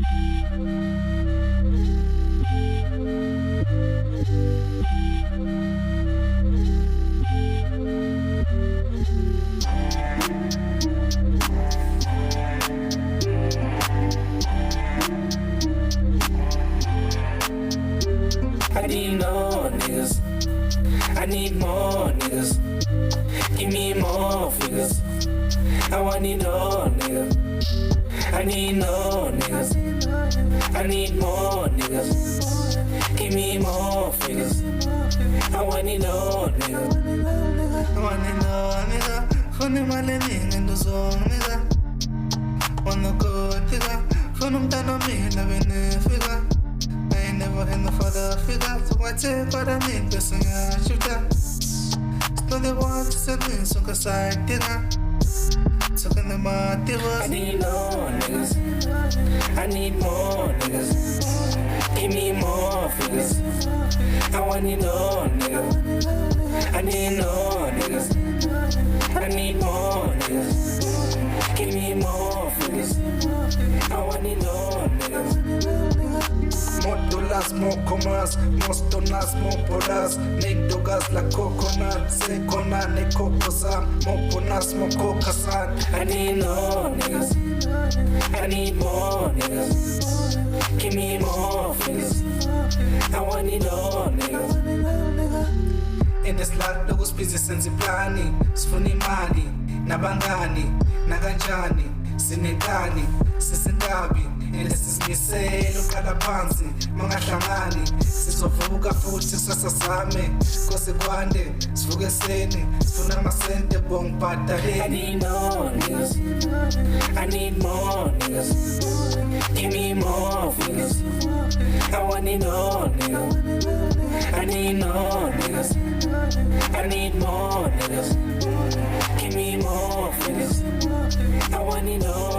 I need no niggas. I need more niggas. Give me more figures. I want need no niggas. I need no niggas. I need more niggas. Give me more figures. I want need no niggas. I want need no nigga. Khone mali ninga ndozong nigga. Wanna go nigga. Khone umntana mina benefika. I ain't never in the father figure. So I take what I need, just sing a shooter. Still they want to send me so cause I didn't. So can the matter I need no niggas. I need more niggas. Give me more figures. I want need no niggas. I need no niggas. I need more niggas. Give me more figures. I want need no niggas. More dollars, more commerce, more stoners, more borders. Make dogas like coconut, say conan, ne cocosan. More ponas, more cocasan. I need no niggas. I need more niggas. Give me more figures. I want need no niggas. In this life, logo busy sense plani, sfuni mali, nabangani, naganjani, sinetani, sisindabi. Lesisimiselo uqala phansi mangahlangani sizovuka futhi sasasame kose kwande sivuke seni sifuna amasente bongibhadaleni. I need no niggas. I need more niggas. Give me more figures. I want need no niggas. I need no niggas. I need more niggas. Give me more figures. I want need no